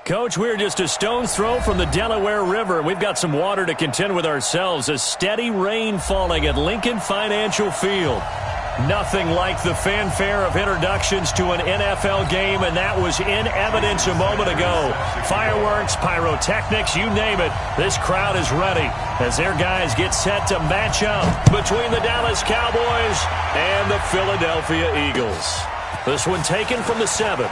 Coach, we're just a stone's throw from the Delaware River. We've got some water to contend with ourselves. A steady rain falling at Lincoln Financial Field. Nothing like the fanfare of introductions to an NFL game, and that was in evidence a moment ago. Fireworks, pyrotechnics, you name it. This crowd is ready as their guys get set to match up between the Dallas Cowboys and the Philadelphia Eagles. This one taken from the 7.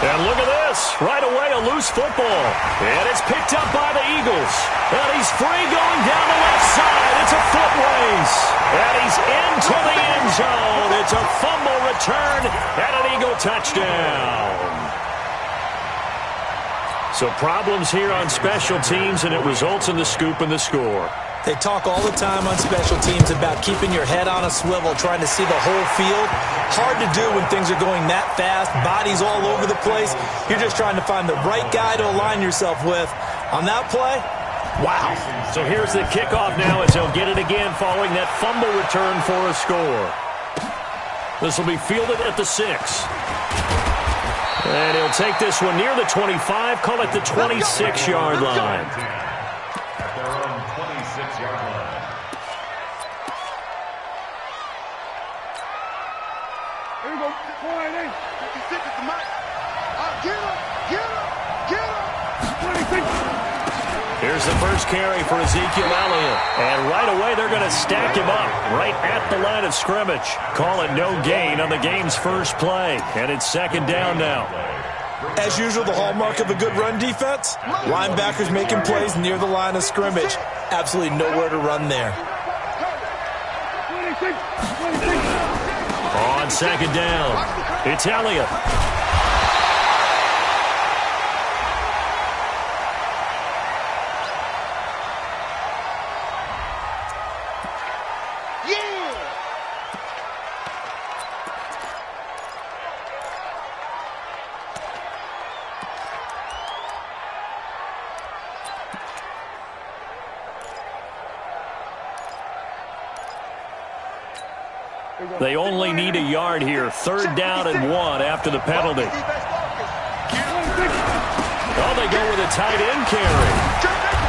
And look at this. Right away, a loose football. And it's picked up by the Eagles. And he's free going down the left side. It's a foot race. And he's into the end zone. It's a fumble return and an Eagle touchdown. So problems here on special teams, and it results in the scoop and the score. They talk all the time on special teams about keeping your head on a swivel, trying to see the whole field. Hard to do when things are going that fast, bodies all over the place. You're just trying to find the right guy to align yourself with. On that play, wow. So here's the kickoff now as he'll get it again following that fumble return for a score. This will be fielded at the 6. And he'll take this one near the 25, call it the 26-yard line. Here's the first carry for Ezekiel Elliott. And right away, they're going to stack him up right at the line of scrimmage. Call it no gain on the game's first play. And it's second down now. As usual, the hallmark of a good run defense, linebackers making plays near the line of scrimmage. Absolutely nowhere to run there. On second down, it's Elliott. They only need a yard here. Third down and 1 after the penalty. Oh, they go with a tight end carry.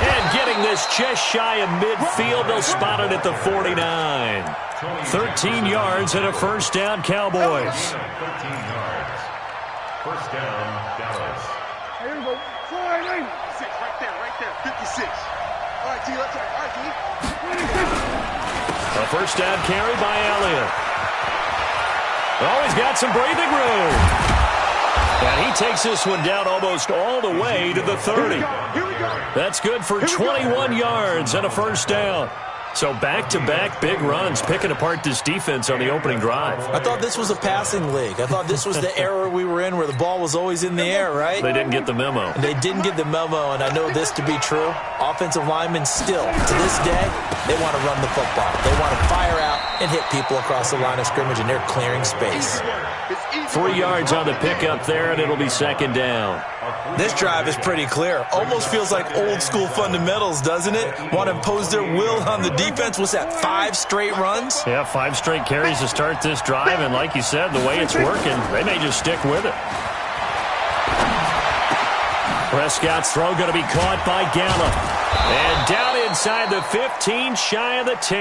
And getting this just shy of midfield, they'll spot it at the 49. 13 yards and a first down, Cowboys. 13 yards. First down, Dallas. Here we go. 49. 6, right there, 56. All right, T, let's go. All right, T. 26. A first down carry by Elliott. Oh, he's got some breathing room. And he takes this one down almost all the way to the 30. That's good for 21 yards and a first down. So back-to-back big runs, picking apart this defense on the opening drive. I thought this was a passing league. I thought this was the era we were in where the ball was always in the air, right? They didn't get the memo. They didn't get the memo, and I know this to be true. Offensive linemen still, to this day, they want to run the football. They want to fire out and hit people across the line of scrimmage, and they're clearing space. 3 yards on the pickup there, and it'll be second down. This drive is pretty clear. Almost feels like old-school fundamentals, doesn't it? Want to impose their will on the defense. Was that 5 straight runs? Yeah, 5 straight carries to start this drive, and like you said, the way it's working, they may just stick with it. Prescott's throw going to be caught by Gallup. And down inside the 15, shy of the 10.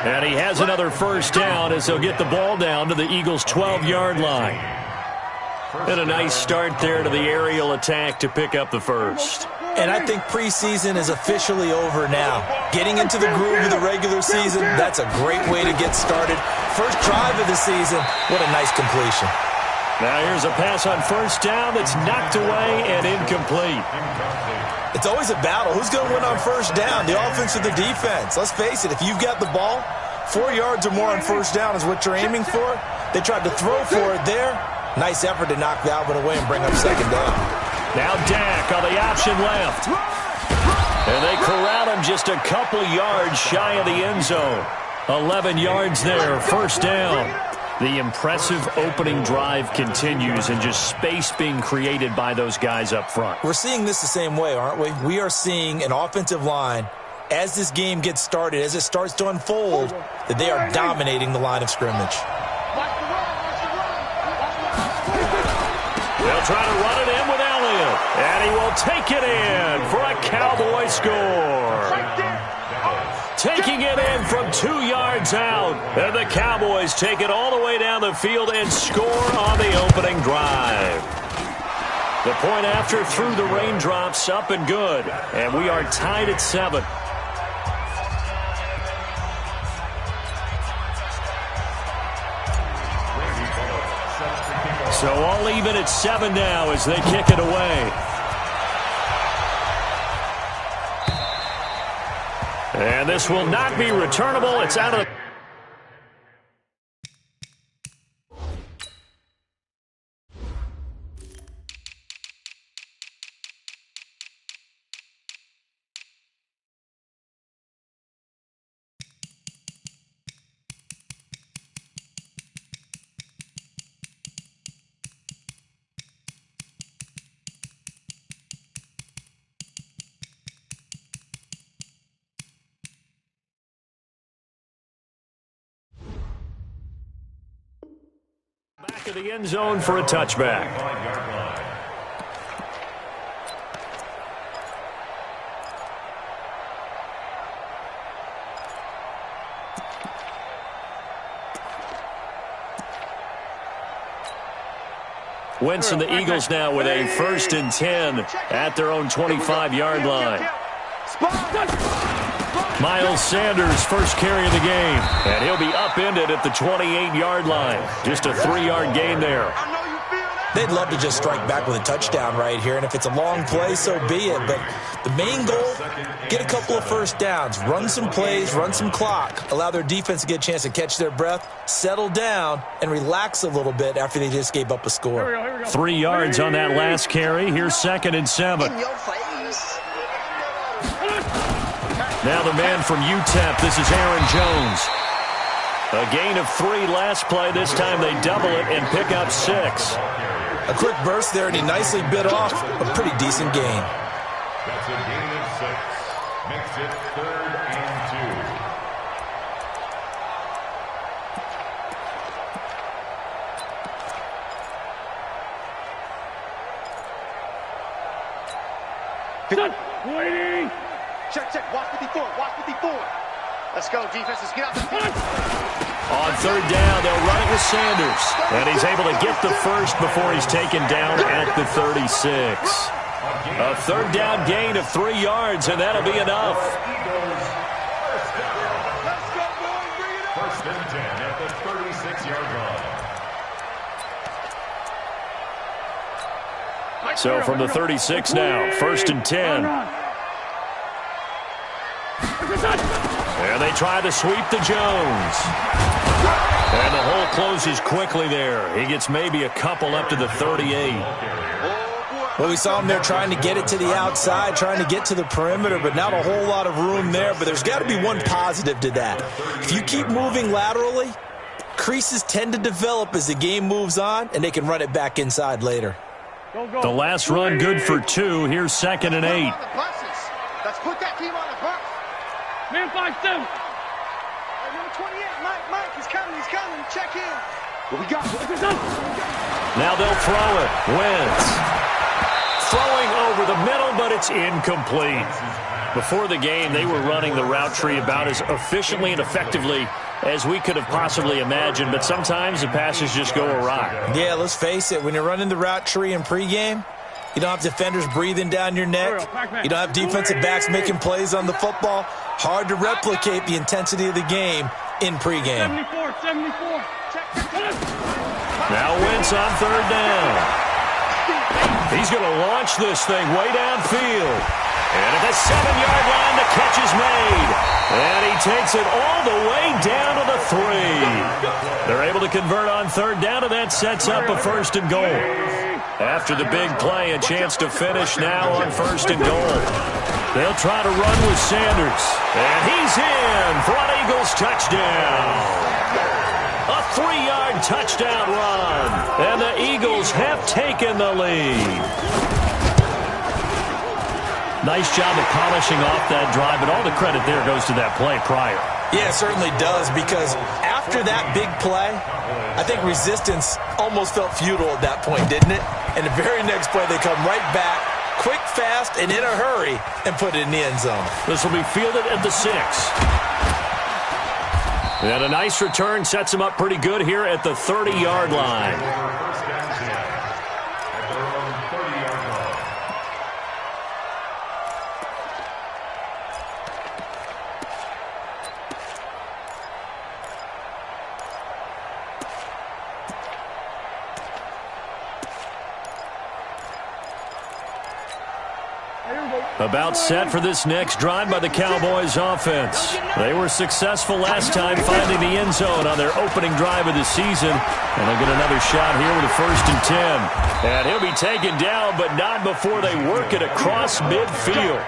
And he has another first down as they'll get the ball down to the Eagles' 12-yard line. And a nice start there to the aerial attack to pick up the first. And I think preseason is officially over now. Getting into the groove of the regular season, that's a great way to get started. First drive of the season, what a nice completion. Now here's a pass on first down that's knocked away and incomplete. It's always a battle. Who's going to win on first down, the offense or the defense? Let's face it, if you've got the ball, 4 yards or more on first down is what you're aiming for. They tried to throw for it there. Nice effort to knock that one away and bring up second down. Now Dak on the option left. And they corral him just a couple yards shy of the end zone. 11 yards there, first down. The impressive opening drive continues and just space being created by those guys up front. We're seeing this the same way, aren't we? We are seeing an offensive line, as this game gets started, as it starts to unfold, that they are dominating the line of scrimmage. They'll try to run it in with Elliott. And he will take it in for a Cowboy score. Taking it in from 2 yards out. And the Cowboys take it all the way down the field and score on the opening drive. The point after through the raindrops, up and good. And we are tied at 7. So all even at 7 now as they kick it away. And this will not be returnable. It's out of the... Back of the end zone for a touchback. Wentz and the Eagles now with a 1st and 10 at their own 25-yard line. Miles Sanders, first carry of the game, and he'll be upended at the 28-yard line. Just a 3-yard gain there. They'd love to just strike back with a touchdown right here, and if it's a long play, so be it. But the main goal, get a couple of first downs, run some plays, run some clock, allow their defense to get a chance to catch their breath, settle down, and relax a little bit after they just gave up a score. 3 yards on that last carry. Here's 2nd and 7. Now the man from UTEP, this is Aaron Jones. A gain of 3 last play. This time they double it and pick up 6. A quick burst there, and he nicely bit off a pretty decent gain. That's a gain of 6. Makes it 3rd and 2. Waiting. Check. Watch 54. Watch 54. Let's go, defense. Let's get out the field. On 3rd down, they'll run it with Sanders. And he's able to get the first before he's taken down at the 36. A 3rd down gain of 3 yards, and that'll be enough. Let's go, boys. Bring it up. 1st and 10 at the 36-yard line. So from the 36 now, 1st and 10. And they try to sweep to Jones. And the hole closes quickly there. He gets maybe a couple up to the 38. Well, we saw him there trying to get it to the outside, trying to get to the perimeter, but not a whole lot of room there. But there's got to be one positive to that. If you keep moving laterally, creases tend to develop as the game moves on, and they can run it back inside later. The last run good for 2. Here's 2nd and 8. Let's put that team on the bus. Man, 5-7. Number 28, Mike, he's coming. Check in. What we got? Now they'll throw it. Wentz throwing over the middle, but it's incomplete. Before the game, they were running the route tree about as efficiently and effectively as we could have possibly imagined, but sometimes the passes just go awry. Yeah, let's face it. When you're running the route tree in pregame, you don't have defenders breathing down your neck. You don't have defensive backs making plays on the football. Hard to replicate the intensity of the game in pregame. 74. Now Wentz on 3rd down. He's going to launch this thing way downfield. And at the 7-yard line, the catch is made. And he takes it all the way down to the 3. They're able to convert on 3rd down, and that sets up a 1st and goal. After the big play, a chance to finish now on 1st and goal. They'll try to run with Sanders. And he's in for an Eagles touchdown. A 3-yard touchdown run. And the Eagles have taken the lead. Nice job of polishing off that drive, but all the credit there goes to that play prior. Yeah, it certainly does, because after that big play, I think resistance almost felt futile at that point, didn't it? And the very next play, they come right back, quick, fast, and in a hurry, and put it in the end zone. This will be fielded at the 6. And a nice return sets him up pretty good here at the 30-yard line. First down 10 at their own 30-yard line. About set for this next drive by the Cowboys offense. They were successful last time finding the end zone on their opening drive of the season. And they'll get another shot here with a 1st and 10. And he'll be taken down, but not before they work it across midfield.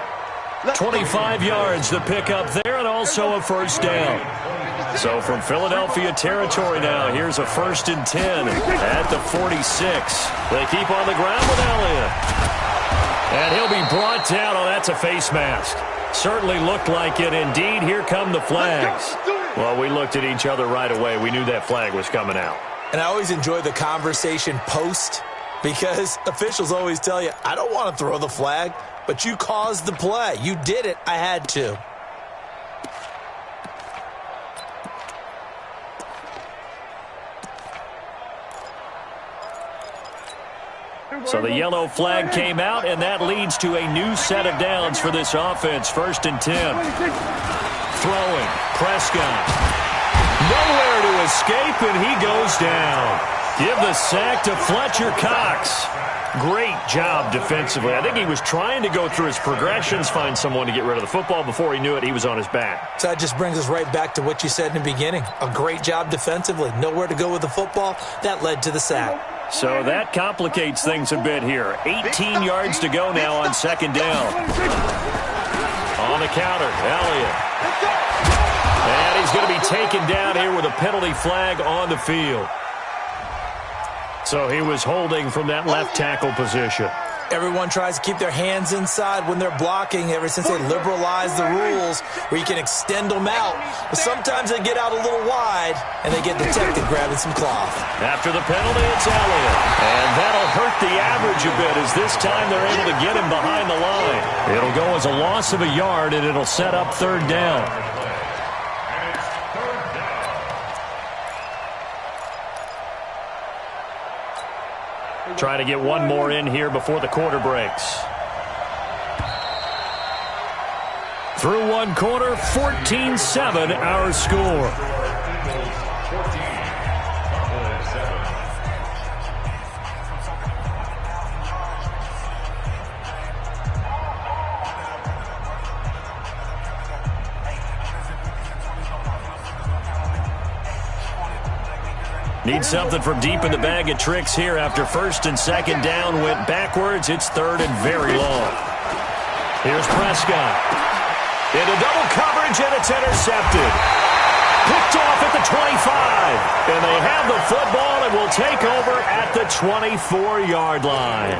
25 yards to pick up there, and also a 1st down. So from Philadelphia territory now, here's a 1st and 10 at the 46. They keep on the ground with Elliott. And he'll be brought down. Oh, that's a face mask. Certainly looked like it. Indeed, here come the flags. Well, we looked at each other right away. We knew that flag was coming out. And I always enjoy the conversation post, because officials always tell you, I don't want to throw the flag, but you caused the play. You did it. I had to. So the yellow flag came out, and that leads to a new set of downs for this offense. 1st and 10. Throwing. Prescott. Nowhere to escape, and he goes down. Give the sack to Fletcher Cox. Great job defensively. I think he was trying to go through his progressions, find someone to get rid of the football. Before he knew it, he was on his back. So that just brings us right back to what you said in the beginning. A great job defensively. Nowhere to go with the football. That led to the sack. So that complicates things a bit here. 18 yards to go now on 2nd down. On the counter, Elliott. And he's going to be taken down here with a penalty flag on the field. So he was holding from that left tackle position. Everyone tries to keep their hands inside when they're blocking ever since they liberalized the rules where you can extend them out. But sometimes they get out a little wide, and they get detected grabbing some cloth. After the penalty, it's Elliott. And that'll hurt the average a bit as this time they're able to get him behind the line. It'll go as a loss of a yard, and it'll set up 3rd down. Trying to get one more in here before the quarter breaks. Through one quarter, 14-7 our score. Need something from deep in the bag of tricks here after 1st and 2nd down went backwards. It's 3rd and very long. Here's Prescott. Into double coverage, and it's intercepted. Picked off at the 25. And they have the football and will take over at the 24-yard line.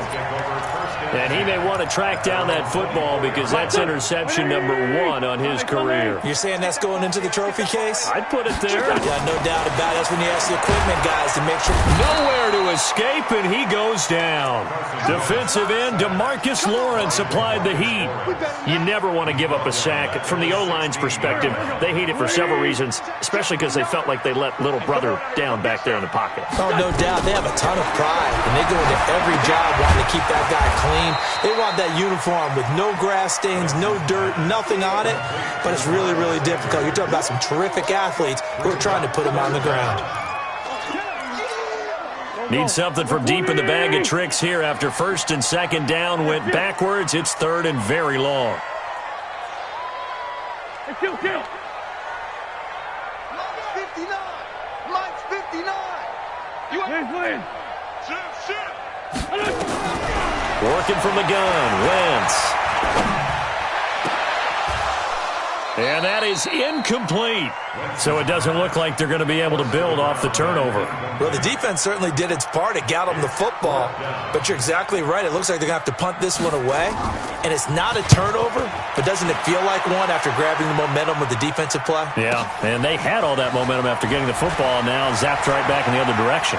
And he may want to track down that football because that's interception number 1 on his career. You're saying that's going into the trophy case? I'd put it there. Yeah, no doubt about it. That's when you ask the equipment guys to make sure. Nowhere to escape, and he goes down. Defensive end DeMarcus Lawrence applied the heat. You never want to give up a sack. From the O-line's perspective, they hate it for several reasons, especially because they felt like they let little brother down back there in the pocket. Oh, no doubt. They have a ton of pride, and they go into every job wanting to keep that guy clean. They want that uniform with no grass stains, no dirt, nothing on it, but it's really, really difficult. You're talking about some terrific athletes who are trying to put him on the ground. Need something from deep in the bag of tricks here after 1st and 2nd down went backwards. It's 3rd and very long. Kill. Mike's 59. Mike's 59. You win. Working from the gun, Wentz. And that is incomplete. So it doesn't look like they're going to be able to build off the turnover. Well, the defense certainly did its part. It got them the football. But you're exactly right. It looks like they're going to have to punt this one away. And it's not a turnover, but doesn't it feel like one after grabbing the momentum with the defensive play? Yeah, and they had all that momentum after getting the football. Now zapped right back in the other direction.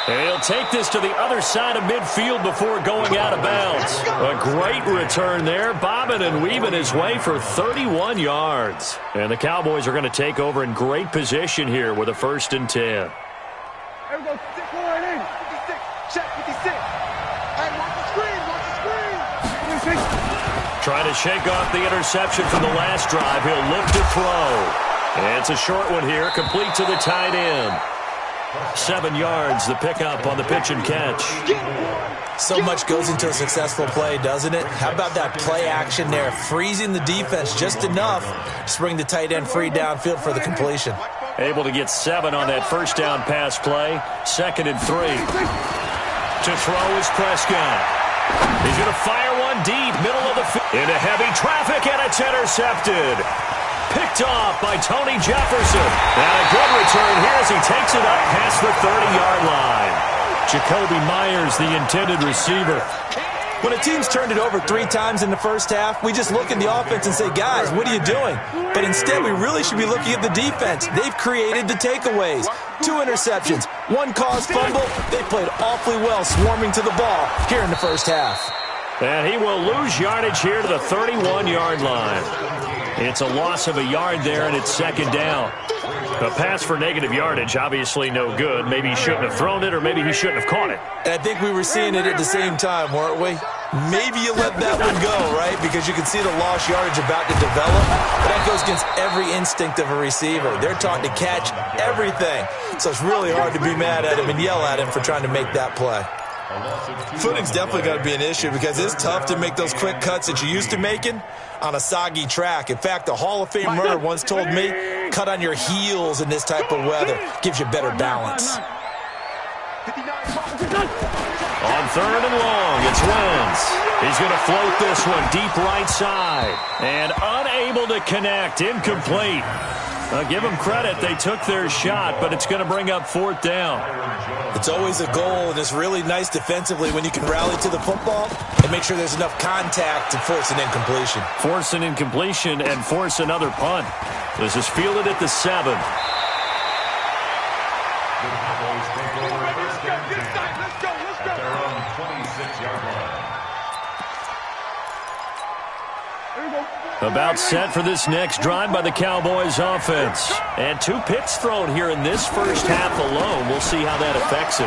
He'll take this to the other side of midfield before going out of bounds. A great return there, bobbing and weaving his way for 31 yards. And the Cowboys are going to take over in great position here with a 1st and 10. There we go. 56. Check 56. Hey, watch the screen. Watch the screen. Trying to shake off the interception from the last drive. He'll look to throw. And it's a short one here, complete to the tight end. 7 yards, the pickup on the pitch and catch. So much goes into a successful play, doesn't it? How about that play action there, freezing the defense just enough to bring the tight end free downfield for the completion. Able to get 7 on that first down pass play. 2nd and 3. To throw is Prescott. He's going to fire one deep, middle of the field. Into heavy traffic, and it's intercepted. Picked off by Tony Jefferson. And a good return here as he takes it up past the 30-yard line. Jacoby Myers, the intended receiver. When a team's turned it over 3 times in the first half, we just look at the offense and say, guys, what are you doing? But instead, we really should be looking at the defense. They've created the takeaways. 2 interceptions, 1 caused fumble. They played awfully well swarming to the ball here in the first half. And he will lose yardage here to the 31-yard line. It's a loss of a yard there, and it's 2nd down. A pass for negative yardage, obviously no good. Maybe he shouldn't have thrown it, or maybe he shouldn't have caught it. And I think we were seeing it at the same time, weren't we? Maybe you let that one go, right? Because you can see the lost yardage about to develop. But that goes against every instinct of a receiver. They're taught to catch everything. So it's really hard to be mad at him and yell at him for trying to make that play. Footing's definitely got to be an issue because it's tough to make those quick cuts that you're used to making on a soggy track. In fact, the Hall of Famer once told me, cut on your heels in this type of weather. Gives you better balance. On 3rd and long, it's Wentz. He's going to float this one deep right side. And unable to connect, incomplete. Give them credit, they took their shot, but it's going to bring up 4th down. It's always a goal, and it's really nice defensively when you can rally to the football and make sure there's enough contact to force an incompletion. Force an incompletion and force another punt. This is fielded at the 7. About set for this next drive by the Cowboys offense. And 2 picks thrown here in this first half alone. We'll see how that affects it.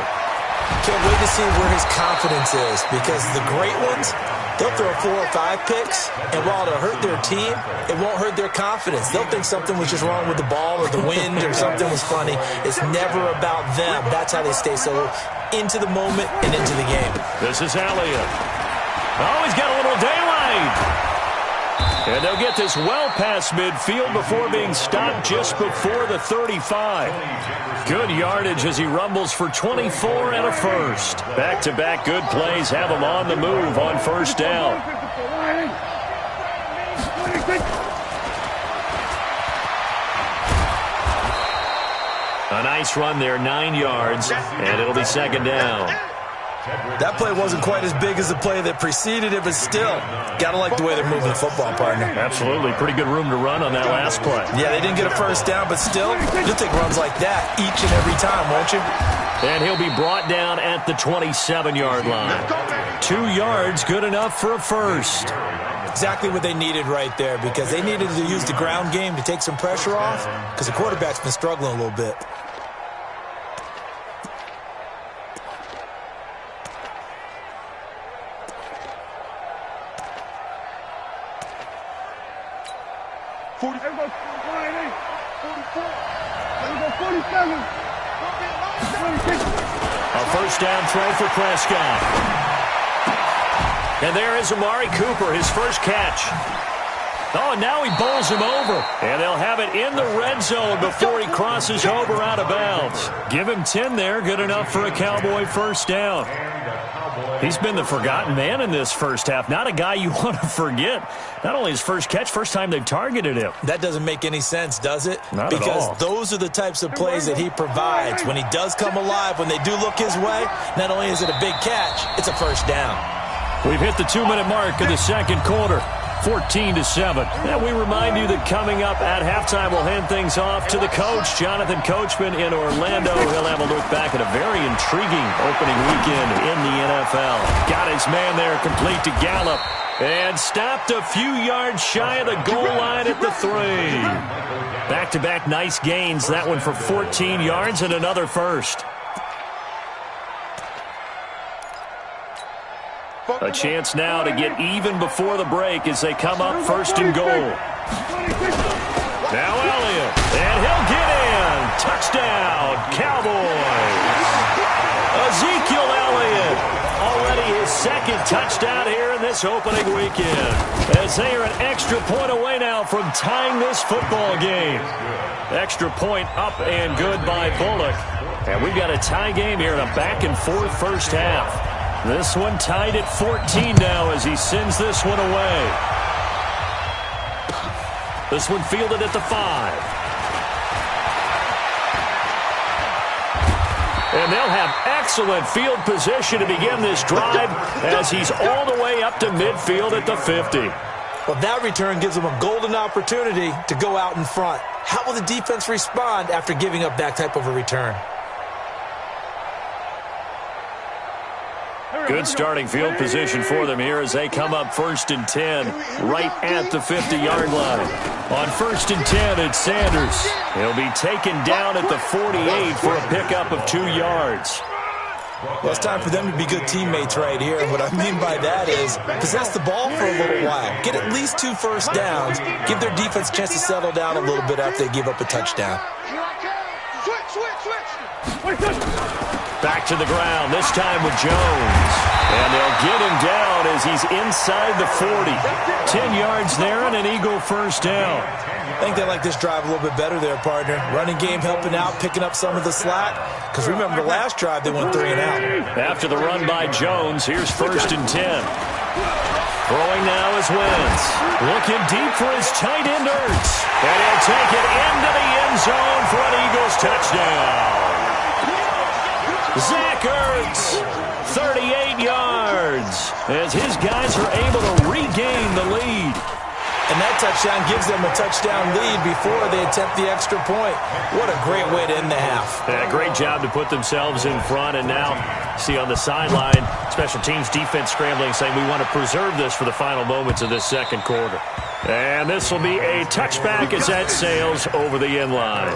Can't wait to see where his confidence is, because the great ones, they'll throw 4 or 5 picks, and while it'll hurt their team, it won't hurt their confidence. They'll think something was just wrong with the ball or the wind or something was funny. It's never about them. That's how they stay so into the moment and into the game. This is Elliott. Oh, he's got a little daylight. And they'll get this well past midfield before being stopped just before the 35. Good yardage as he rumbles for 24 and a first. Back-to-back good plays have him on the move on 1st down. A nice run there, 9 yards, and it'll be 2nd down. That play wasn't quite as big as the play that preceded it, but still, got to like the way they're moving the football, partner. Absolutely. Pretty good room to run on that last play. Yeah, they didn't get a first down, but still, you'll take runs like that each and every time, won't you? And he'll be brought down at the 27-yard line. 2 yards, good enough for a first. Exactly what they needed right there, because they needed to use the ground game to take some pressure off, because the quarterback's been struggling a little bit. A first down throw for Prescott. And there is Amari Cooper, his first catch. Oh, now he bowls him over. And they'll have it in the red zone before he crosses over out of bounds. Give him 10 there. Good enough for a Cowboy first down. He's been the forgotten man in this first half. Not a guy you want to forget. Not only his first catch, first time they've targeted him. That doesn't make any sense, does it? Not at all. Because those are the types of plays that he provides. When he does come alive, when they do look his way, not only is it a big catch, it's a first down. We've hit the 2-minute mark of the second quarter. 14-7. And we remind you that coming up at halftime, we'll hand things off to the coach, Jonathan Coachman in Orlando. He'll have a look back at a very intriguing opening weekend in the NFL. Got his man there, complete to Gallup. And stopped a few yards shy of the goal line at the 3. Back-to-back nice gains. That one for 14 yards and another first. A chance now to get even before the break as they come up first and goal. Now Elliott, and he'll get in. Touchdown, Cowboys. Ezekiel Elliott, already his second touchdown here in this opening weekend. As they are an extra point away now from tying this football game. Extra point up and good by Bullock. And we've got a tie game here in a back-and-forth first half. This one tied at 14 now as he sends this one away. This one fielded at the 5. And they'll have excellent field position to begin this drive as he's all the way up to midfield at the 50. Well, that return gives them a golden opportunity to go out in front. How will the defense respond after giving up that type of a return? Good starting field position for them here as they come up first and 10 right at the 50-yard line. On first and 10, it's Sanders. He'll be taken down at the 48 for a pickup of 2 yards. Well, it's time for them to be good teammates right here. And what I mean by that is possess the ball for a little while. Get at least 2 first downs. Give their defense a chance to settle down a little bit after they give up a touchdown. Back to the ground, this time with Jones. And they'll get him down as he's inside the 40. 10 yards there and an Eagle first down. I think they like this drive a little bit better there, partner. Running game helping out, picking up some of the slack. Because remember the last drive, they went 3 and out. After the run by Jones, here's first and 10. Throwing now is Wentz. Looking deep for his tight end, Ertz. And he'll take it into the end zone for an Eagles touchdown. Zach Ertz, 38 yards, as his guys are able to regain the lead. And that touchdown gives them a touchdown lead before they attempt the extra point. What a great way to end the half. Yeah, great job to put themselves in front. And now, see on the sideline, special teams defense scrambling, saying we want to preserve this for the final moments of this second quarter. And this will be a touchback as that sails over the end line.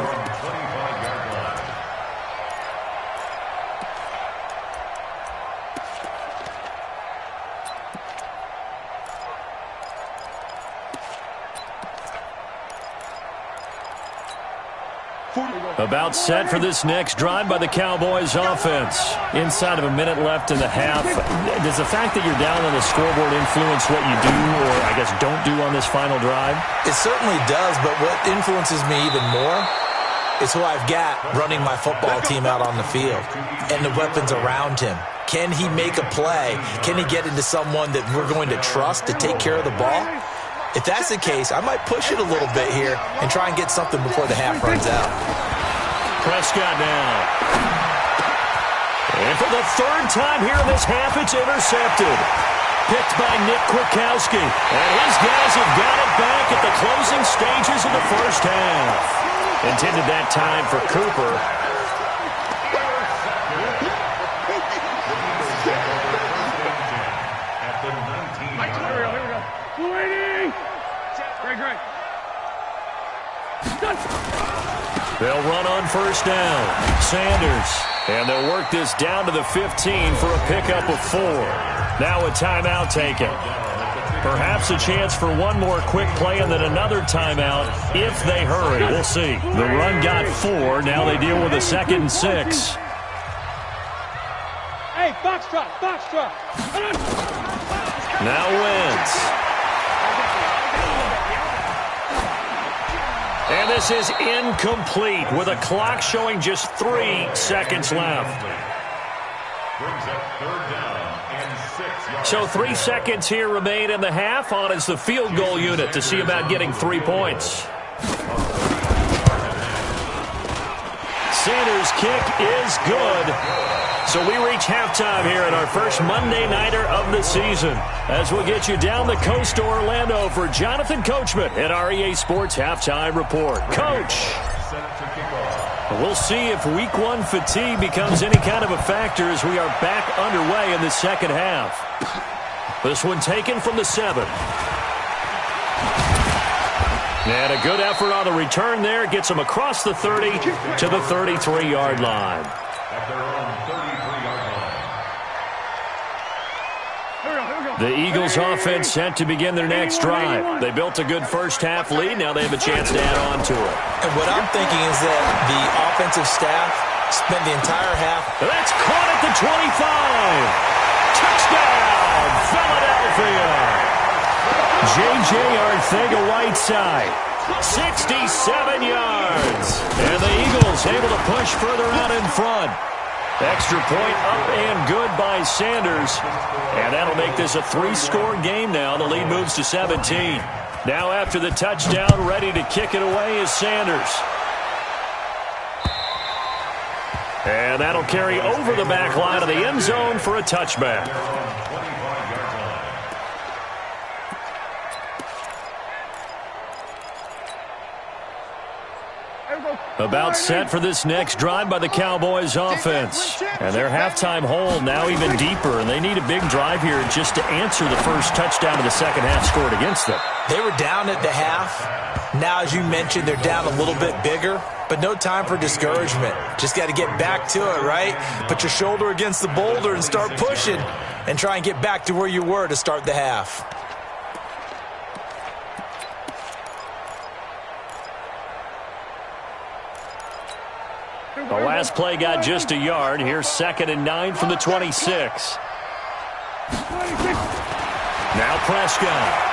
About set for this next drive by the Cowboys offense. Inside of a minute left in the half. Does the fact that you're down on the scoreboard influence what you do or, I guess, don't do on this final drive? It certainly does, but what influences me even more is who I've got running my football team out on the field and the weapons around him. Can he make a play? Can he get into someone that we're going to trust to take care of the ball? If that's the case, I might push it a little bit here and try and get something before the half runs out. Prescott now. And for the 3rd time here in this half, it's intercepted. Picked by Nick Kwiatkowski. And his guys have got it back at the closing stages of the first half. Intended that time for Cooper. They'll run on first down. Sanders. And they'll work this down to the 15 for a pickup of 4. Now a timeout taken. Perhaps a chance for one more quick play and then another timeout if they hurry. We'll see. The run got 4. Now they deal with a 2nd and 6. Hey, box drop, box drop. Now Wentz. And And this is incomplete with a clock showing just 3 seconds left. Brings up 3rd down and 6 yards. So 3 seconds here remain in the half. On is the field goal unit to see about getting 3 points. Sanders' kick is good. So we reach halftime here at our first Monday Nighter of the season. As we'll get you down the coast to Orlando for Jonathan Coachman at our EA Sports Halftime Report. Coach. We'll see if Week 1 fatigue becomes any kind of a factor as we are back underway in the second half. This one taken from the 7. And a good effort on the return there. Gets them across the 30 to the 33-yard line. At their own 33-yard line. The Eagles offense set to begin their next drive. They built a good first half lead. Now they have a chance to add on to it. And what I'm thinking is that the offensive staff spent the entire half. That's caught at the 25. Touchdown, Philadelphia. J.J. Arcega-Whiteside, 67 yards. And the Eagles able to push further out in front. Extra point up and good by Sanders. And that'll make this a 3-score game now. The lead moves to 17. Now after the touchdown, ready to kick it away is Sanders. And that'll carry over the back line of the end zone for a touchback. About set for this next drive by the Cowboys offense. And their halftime hole now even deeper, and they need a big drive here just to answer the first touchdown of the second half scored against them. They were down at the half. Now, as you mentioned, they're down a little bit bigger, but no time for discouragement. Just got to get back to it, right? Put your shoulder against the boulder and start pushing and try and get back to where you were to start the half. The last play got just a yard. Here's 2nd and 9 from the 26. Now Prescott.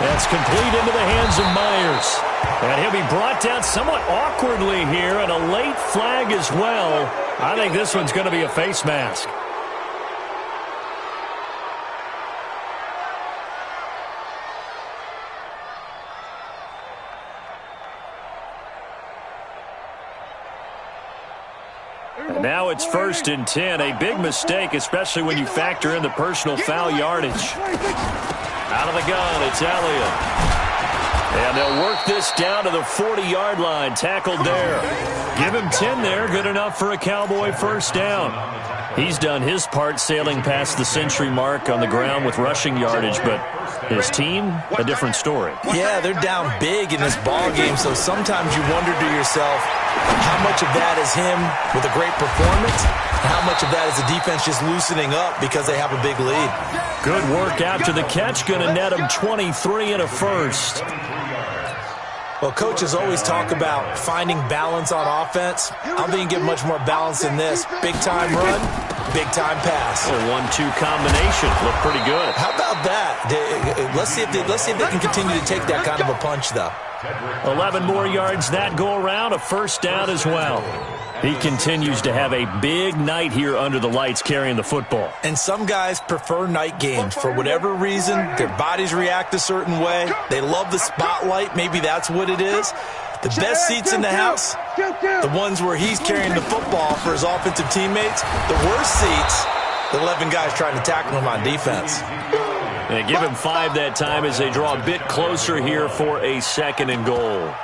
That's complete into the hands of Myers. And he'll be brought down somewhat awkwardly here, and a late flag as well. I think this one's going to be a face mask. And now it's 1st and 10. A big mistake, especially when you factor in the personal foul yardage. Out of the gun, it's Elliott. And they'll work this down to the 40-yard line. Tackled there. Give him 10 there. Good enough for a Cowboy first down. He's done his part sailing past the century mark on the ground with rushing yardage, but his team, a different story. Yeah, they're down big in this ball game, so sometimes you wonder to yourself how much of that is him with a great performance, and how much of that is the defense just loosening up because they have a big lead. Good work after the catch, going to net him 23 and a first. Well, coaches always talk about finding balance on offense. I don't think you get much more balance than this. Big-time run, big-time pass. A 1-2 combination. Look pretty good. How about that? Let's see if they can continue to take that kind of a punch, though. 11 more yards that go around, a first down as well. He continues to have a big night here under the lights carrying the football. And some guys prefer night games. For whatever reason, their bodies react a certain way. They love the spotlight. Maybe that's what it is. The best seats in the house, the ones where he's carrying the football for his offensive teammates. The worst seats, the 11 guys trying to tackle him on defense. And give him 5 that time as they draw a bit closer here for a 2nd and goal.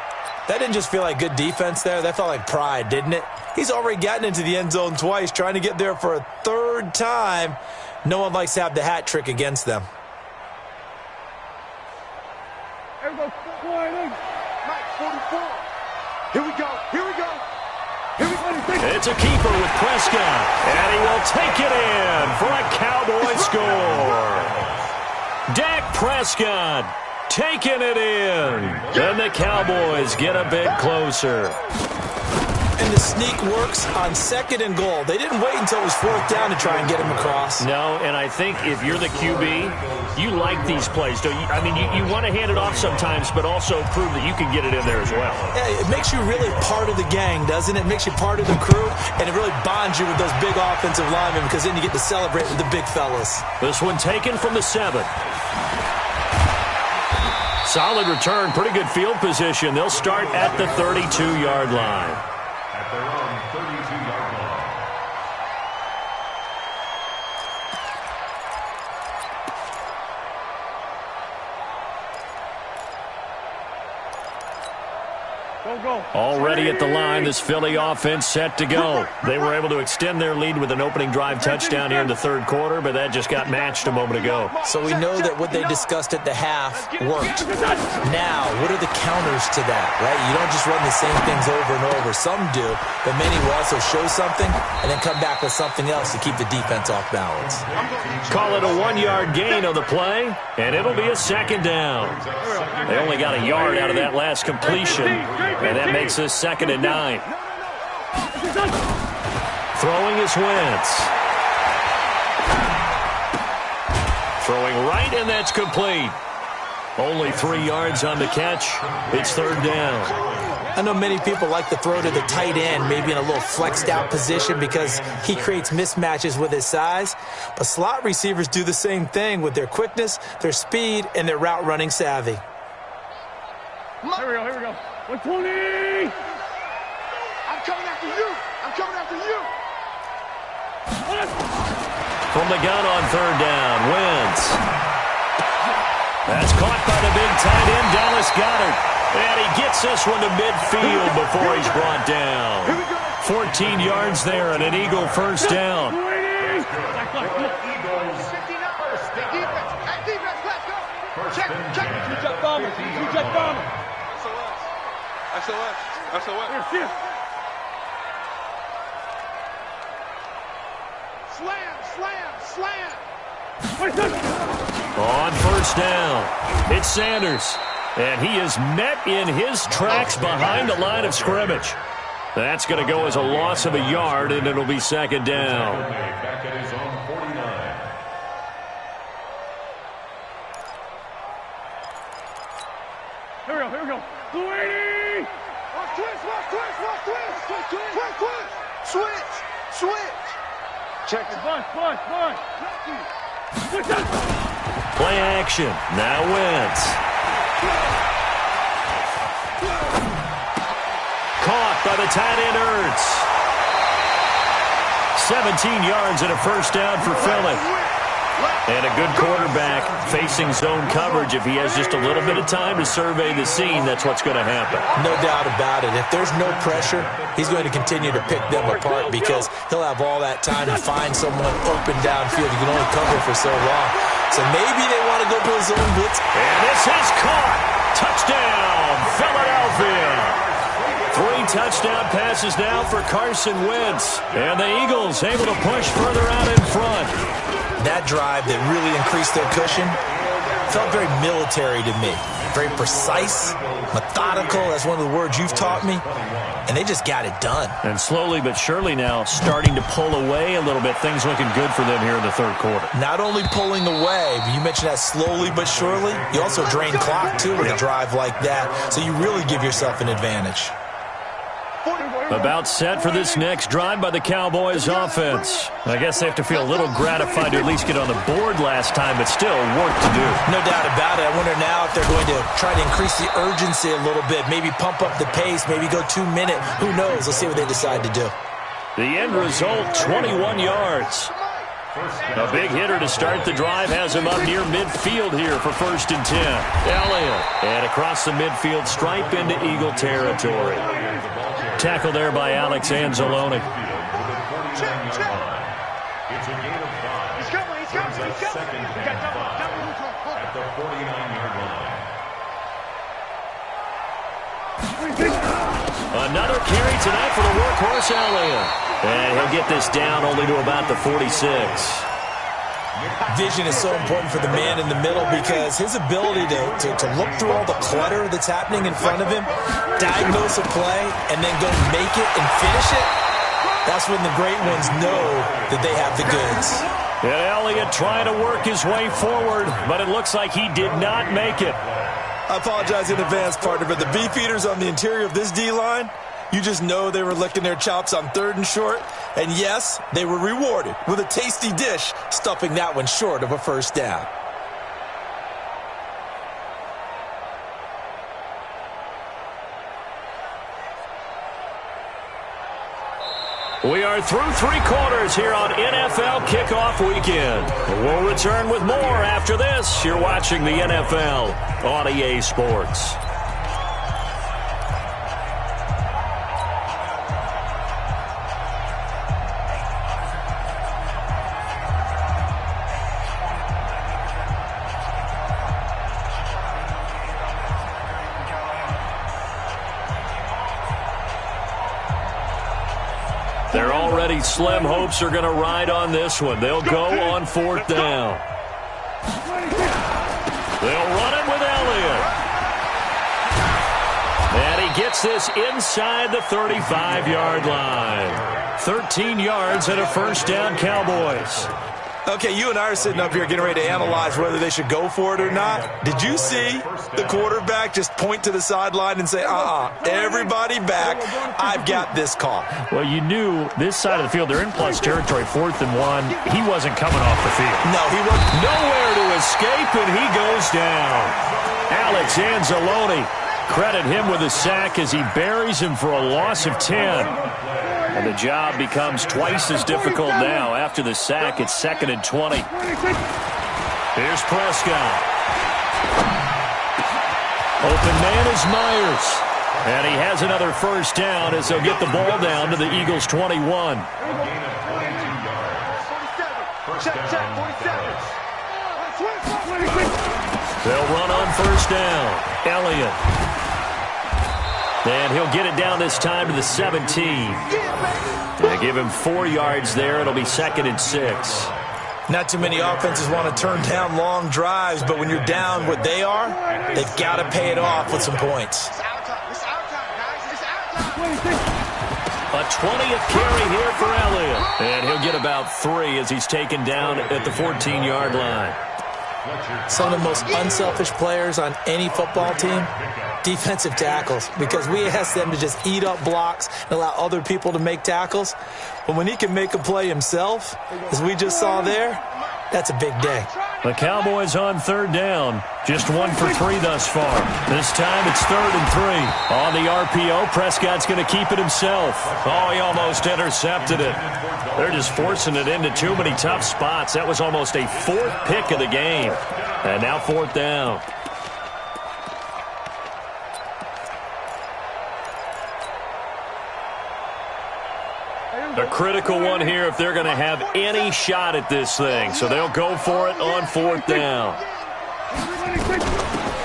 That didn't just feel like good defense there. That felt like pride, didn't it? He's already gotten into the end zone twice, trying to get there for a 3rd time. No one likes to have the hat trick against them. Everybody, Mike, 44. Here we go. Here we go. Here we go. It's a keeper with Prescott, and he will take it in for a Cowboy score. Dak Prescott taking it in. And the Cowboys get a bit closer. And the sneak works on 2nd and goal. They didn't wait until it was 4th down to try and get him across. No, and I think if you're the QB, you like these plays, don't you? I mean, you want to hand it off sometimes, but also prove that you can get it in there as well. Yeah, it makes you really part of the gang, doesn't it? It makes you part of the crew, and it really bonds you with those big offensive linemen because then you get to celebrate with the big fellas. This one taken from the 7. Solid return, pretty good field position. They'll start at the 32-yard line. At their own 32-yard line. Already at the line, this Philly offense set to go. They were able to extend their lead with an opening drive touchdown here in the 3rd quarter, but that just got matched a moment ago. So we know that what they discussed at the half worked. Now, what are the counters to that, right? You don't just run the same things over and over. Some do, but many will also show something and then come back with something else to keep the defense off balance. Call it a 1-yard gain on the play, and it'll be a 2nd down. They only got a yard out of that last completion, and that makes this 2nd and 9. Throwing is Wentz. Throwing right, and that's complete. Only 3 yards on the catch. It's 3rd down. I know many people like to throw to the tight end, maybe in a little flexed out position because he creates mismatches with his size. But slot receivers do the same thing with their quickness, their speed, and their route running savvy. Here we go. 120! I'm coming after you! From the gun on 3rd down, Wentz. That's caught by the big tight end, Dallas Goedert. And he gets this one to midfield before he's brought down. 14 yards there and an Eagle 1st down. SOS. Slam. On 1st down, it's Sanders. And he is met in his tracks behind the line of scrimmage. That's going to go as a loss of a yard, and it'll be 2nd down. Back at his own 49. Here we go. 280! Switch! Check it. Push. Play action. Now Wentz. Caught by the tight end Ertz. 17 yards and a 1st down for Philly. And a good quarterback facing zone coverage. If he has just a little bit of time to survey the scene, that's what's going to happen. No doubt about it. If there's no pressure, he's going to continue to pick them apart because he'll have all that time to find someone open downfield. You can only cover for so long. So maybe they want to go to a zone blitz. And this is caught. Touchdown, Philadelphia. 3 touchdown passes now for Carson Wentz. And the Eagles able to push further out in front. That drive that really increased their cushion felt very military to me. Very precise, methodical. That's one of the words you've taught me. And they just got it done. And slowly but surely now starting to pull away a little bit. Things looking good for them here in the 3rd quarter. Not only pulling away, but you mentioned that slowly but surely. You also drain clock, too, with a drive like that. So you really give yourself an advantage. About set for this next drive by the Cowboys offense. I guess they have to feel a little gratified to at least get on the board last time, but still work to do. No doubt about it. I wonder now if they're going to try to increase the urgency a little bit, maybe pump up the pace, maybe go 2-minute. Who knows? Let's see what they decide to do. The end result, 21 yards. A big hitter to start the drive has him up near midfield here for 1st and 10. Elliott. And across the midfield stripe into Eagle territory. Tackle there by Alex Anzalone. It's a gain of 5. He's coming. 2nd and 5 at the 49-yard line. Another carry tonight for the workhorse Elliott. And he'll get this down only to about the 46. Vision is so important for the man in the middle because his ability to look through all the clutter that's happening in front of him, diagnose a play, and then go make it and finish it, that's when the great ones know that they have the goods. And Elliott trying to work his way forward, but it looks like he did not make it. I apologize in advance, partner, but the beefeaters on the interior of this D-line, you just know they were licking their chops on 3rd and short. And yes, they were rewarded with a tasty dish, stuffing that one short of a first down. We are through 3 quarters here on NFL Kickoff Weekend. We'll return with more after this. You're watching the NFL on EA Sports. They're already slim hopes are going to ride on this one. They'll go on 4th down. They'll run it with Elliott. And he gets this inside the 35-yard line. 13 yards and a first down, Cowboys. Okay, you and I are sitting up here getting ready to analyze whether they should go for it or not. Did you see the quarterback just point to the sideline and say, everybody back, I've got this call? Well, you knew this side of the field, they're in plus territory, 4th and 1. He wasn't coming off the field. No, he wasn't. Nowhere to escape, and he goes down. Alex Anzalone, credit him with a sack as he buries him for a loss of 10. And the job becomes twice as difficult now. After the sack, it's 2nd and 20. Here's Prescott. Open man is Myers. And he has another first down as they'll get the ball down to the Eagles' 21. They'll run on first down. Elliott. And he'll get it down this time to the 17. They give him 4 yards there. It'll be 2nd and 6. Not too many offenses want to turn down long drives, but when you're down what they are, they've got to pay it off with some points. A 20th carry here for Elliott. And he'll get about 3 as he's taken down at the 14-yard line. Some of the most unselfish players on any football team, defensive tackles, because we ask them to just eat up blocks and allow other people to make tackles. But when he can make a play himself, as we just saw there, that's a big day. The Cowboys on 3rd down. Just 1 for 3 thus far. This time it's 3rd and 3. On the RPO, Prescott's going to keep it himself. Oh, he almost intercepted it. They're just forcing it into too many tough spots. That was almost a 4th pick of the game. And now 4th down. A critical one here if they're going to have any shot at this thing. So they'll go for it on 4th down.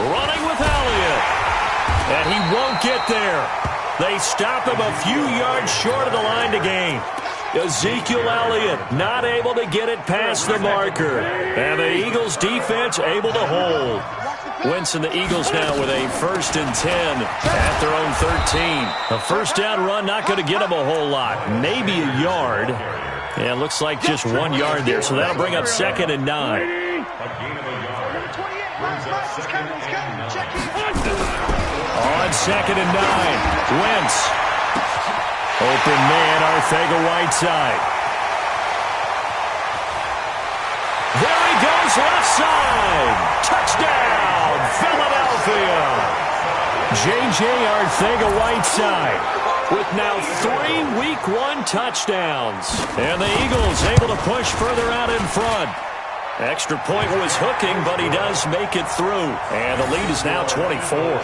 Running with Elliott. And he won't get there. They stop him a few yards short of the line to gain. Ezekiel Elliott not able to get it past the marker. And the Eagles defense able to hold. Wentz and the Eagles now with a 1st and 10 at their own 13. A first down run not going to get them a whole lot. Maybe a yard. Yeah, looks like just 1 yard there. So that'll bring up 2nd and 9. On 2nd and 9. Wentz. Open man, Arcega-Whiteside. There he goes, left side. Touchdown, Philadelphia. J.J. Arcega-Whiteside with now 3 Week 1 touchdowns. And the Eagles able to push further out in front. Extra point was hooking, but he does make it through. And the lead is now 24.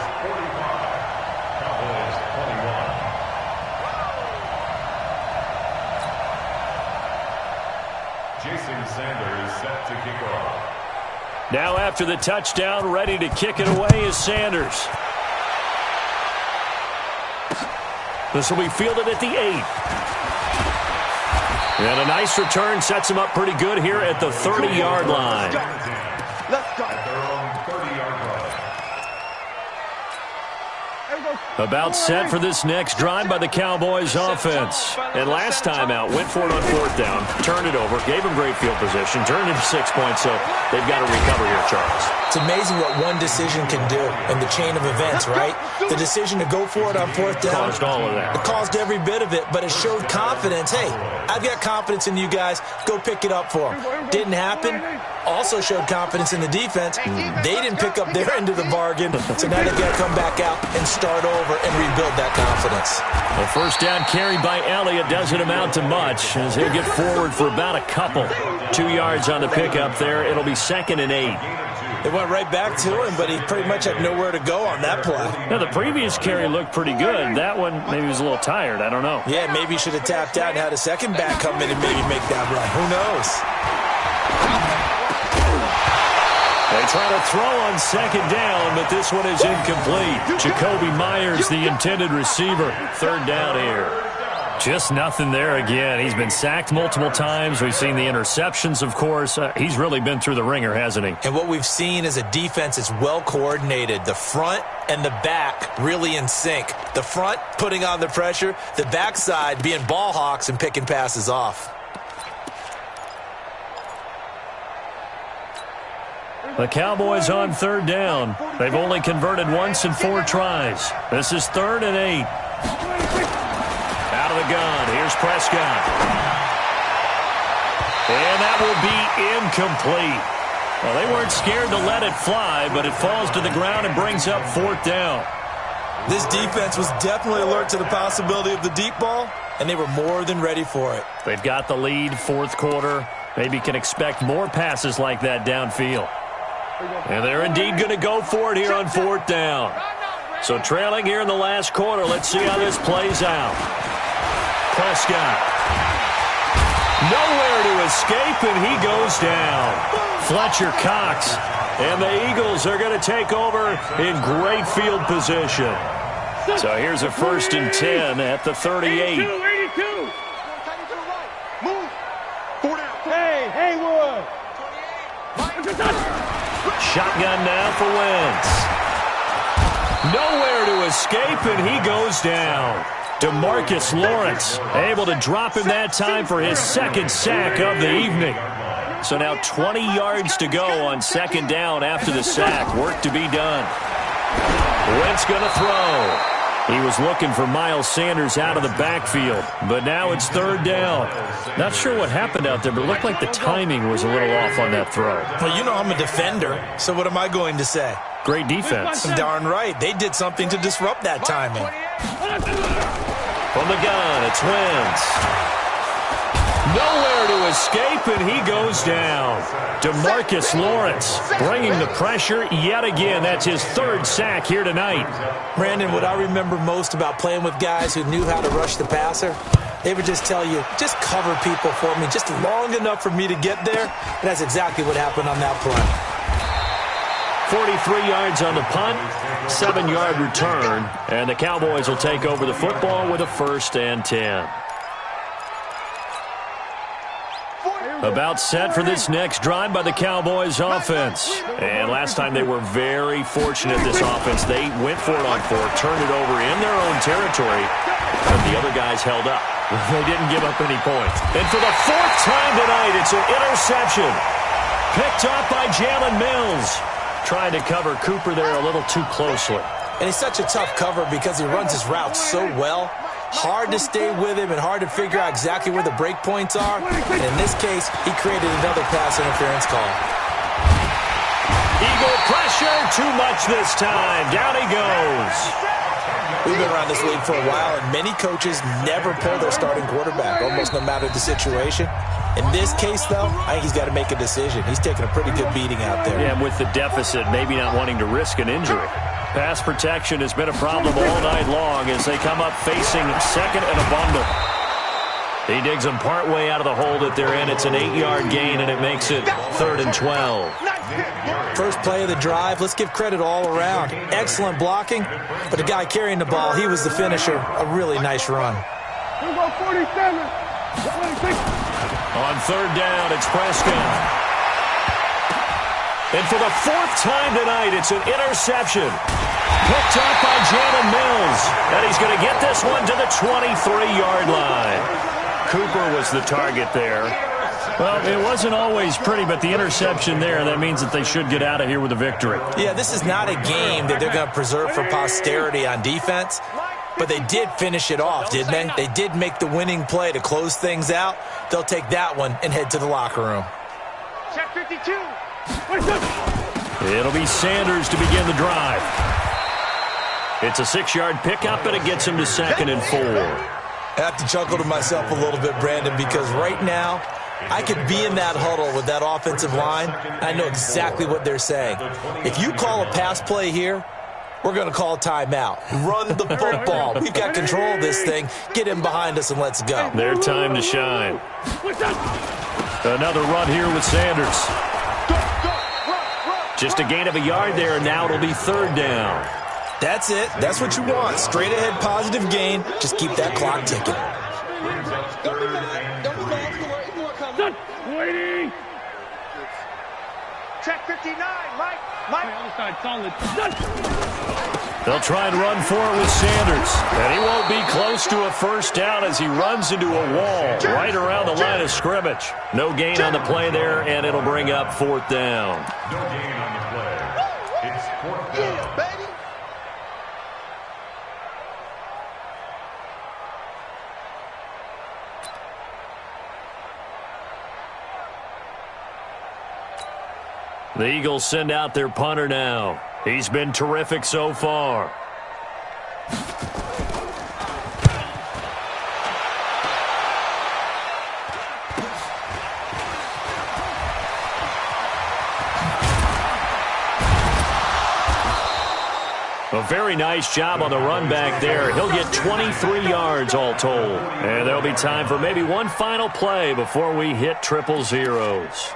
Now after the touchdown, ready to kick it away is Sanders. This will be fielded at the 8. And a nice return sets him up pretty good here at the 30-yard line. Let's go. At their own 30-yard line. About set for this next drive by the Cowboys offense. And last time out, went for it on fourth down, turned it over, gave them great field position, turned into 6 points, so they've got to recover here, Charles. It's amazing what one decision can do in the chain of events, right? The decision to go for it on fourth down. Caused all of that. It caused every bit of it, but it showed confidence. Hey, I've got confidence in you guys. Go pick it up for them. Didn't happen. Also showed confidence in the defense. They didn't pick up their end of the bargain, so now they've got to come back out and start over and rebuild that confidence. The first down carried by Elliott doesn't amount to much as he'll get forward for about a couple. 2 yards on the pickup there. It'll be 2nd and 8. They went right back to him, but he pretty much had nowhere to go on that play. Now, the previous carry looked pretty good. That one, maybe he was a little tired. I don't know. Yeah, maybe he should have tapped out and had a second back come in and maybe make that run. Who knows? They try to throw on 2nd down, but this one is incomplete. Jacoby Myers, the intended receiver. 3rd down here. Just nothing there again. He's been sacked multiple times. We've seen the interceptions, of course. He's really been through the ringer, hasn't he? And what we've seen is a defense that's well coordinated. The front and the back really in sync. The front putting on the pressure. The backside being ball hawks and picking passes off. The Cowboys on 3rd down. They've only converted once in 4 tries. This is 3rd and 8. Out of the gun. Here's Prescott. And that will be incomplete. Well, they weren't scared to let it fly, but it falls to the ground and brings up 4th down. This defense was definitely alert to the possibility of the deep ball, and they were more than ready for it. They've got the lead, 4th quarter. Maybe can expect more passes like that downfield. And they're indeed going to go for it here on 4th down. So trailing here in the last quarter. Let's see how this plays out. Prescott. Nowhere to escape, and he goes down. Fletcher Cox. And the Eagles are going to take over in great field position. So here's a 1st and 10 at the 38. 82. Move. Hey, Haywood. Shotgun now for Wentz. Nowhere to escape, and he goes down. DeMarcus Lawrence able to drop him that time for his 2nd sack of the evening. So now 20 yards to go on 2nd down after the sack. Work to be done. Wentz going to throw. He was looking for Miles Sanders out of the backfield, but now it's 3rd down. Not sure what happened out there, but it looked like the timing was a little off on that throw. Well, you know I'm a defender, so what am I going to say? Great defense. Darn right. They did something to disrupt that timing. From the gun, it's Wentz. Nowhere to escape, and he goes down. DeMarcus Lawrence bringing the pressure yet again. That's his 3rd sack here tonight. Brandon, what I remember most about playing with guys who knew how to rush the passer, they would just tell you, just cover people for me just long enough for me to get there. And that's exactly what happened on that play. 43 yards on the punt, 7-yard return, and the Cowboys will take over the football with a 1st and 10. About set for this next drive by the Cowboys offense. And last time they were very fortunate, this offense. They went for it on 4th, turned it over in their own territory, but the other guys held up. They didn't give up any points. And for the 4th time tonight, it's an interception. Picked up by Jalen Mills. Trying to cover Cooper there a little too closely. And it's such a tough cover because he runs his routes so well. Hard to stay with him and hard to figure out exactly where the break points are. And in this case, he created another pass interference call. Eagle pressure, too much this time. Down he goes. We've been around this league for a while, and many coaches never pull their starting quarterback, almost no matter the situation. In this case, though, I think he's got to make a decision. He's taking a pretty good beating out there. Yeah, with the deficit, maybe not wanting to risk an injury. Pass protection has been a problem all night long as they come up facing 2nd and a bundle. He digs them partway out of the hole that they're in. It's an 8-yard gain, and it makes it 3rd and 12. First play of the drive, let's give credit all around. Excellent blocking, but the guy carrying the ball, he was the finisher. A really nice run. Here we go, 47. On third down, it's Prescott. And for the fourth time tonight, it's an interception. Picked up by Jalen Mills. And he's going to get this one to the 23-yard line. Cooper was the target there. Well, it wasn't always pretty, but the interception there, that means that they should get out of here with a victory. Yeah, this is not a game that they're going to preserve for posterity on defense, but they did finish it off, didn't they? They did make the winning play to close things out. They'll take that one and head to the locker room. Check 52. It'll be Sanders to begin the drive. It's a 6-yard pickup, and it gets him to 2nd and 4. I have to chuckle to myself a little bit, Brandon, because right now I could be in that huddle with that offensive line. I know exactly what they're saying. If you call a pass play here, we're going to call a timeout. Run the football. We've got control of this thing. Get him behind us and let's go. Their time to shine. Another run here with Sanders. Just a gain of a yard there, and now it'll be 3rd down. That's it. That's what you want. Straight ahead positive gain. Just keep that clock ticking. Waiting. Check 59, Mike. Other side, solid. They'll try and run for it with Sanders. And he won't be close to a first down as he runs into a wall right around the line of scrimmage. No gain on the play there, and it'll bring up 4th down. No gain on the play. It's 4th down. Yeah, baby. The Eagles send out their punter now. He's been terrific so far. A very nice job on the run back there. He'll get 23 yards all told. And there'll be time for maybe one final play before we hit triple zeros.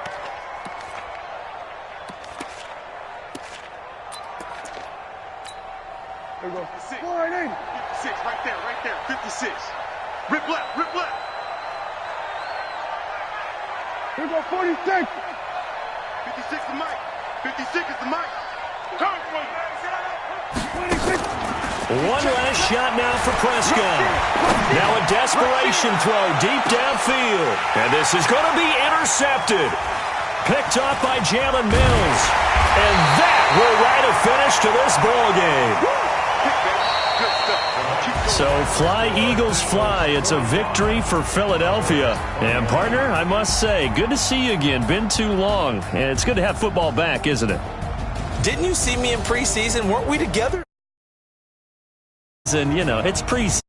There we go. 56, right there, 56. Rip left. Here we go, 46. 56 to Mike. 56 is to Mike. Turn for you. 26. One last shot now for Prescott. Now a desperation throw deep downfield. And this is going to be intercepted. Picked up by Jalen Mills. And that will write a finish to this ball game. So fly, Eagles, fly. It's a victory for Philadelphia. And, partner, I must say, good to see you again. Been too long. And it's good to have football back, isn't it? Didn't you see me in preseason? Weren't we together? And, you know, it's preseason.